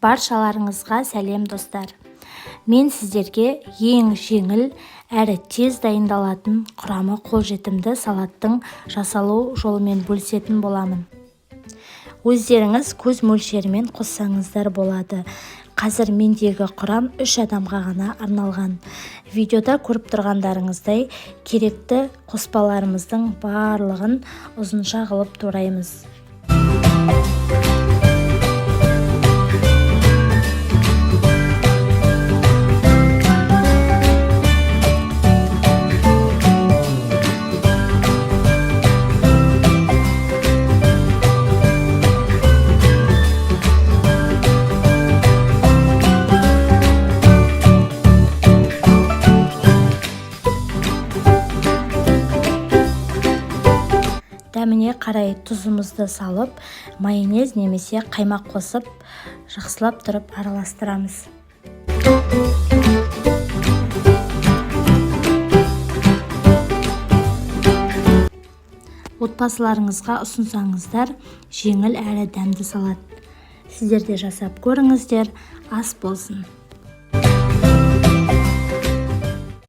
Баршаларыңызға сәлем достар. Мен сіздерге ең жеңіл әрі тез дайындалатын құрамы қолжетімді салаттың жасалу жолымен бөлісетін боламын. Өздеріңіз көз мөлшерімен қоссаңыздар болады. Қазір мендегі құрам 3 адамға ғана арналған. Видеода көріп тұрғандарыңыздай керекті қоспаларымыздың барлығын ұзынша қылып тураймыз. Дәміне қарай тұзымызды салып, майонез немесе қаймақ қосып, жақсылап тұрып араластырамыз. Отбасыларыңызға ұсынсаңыздар, жеңіл әрі дәмді салат. Сіздер де жасап көріңіздер, ас болсын.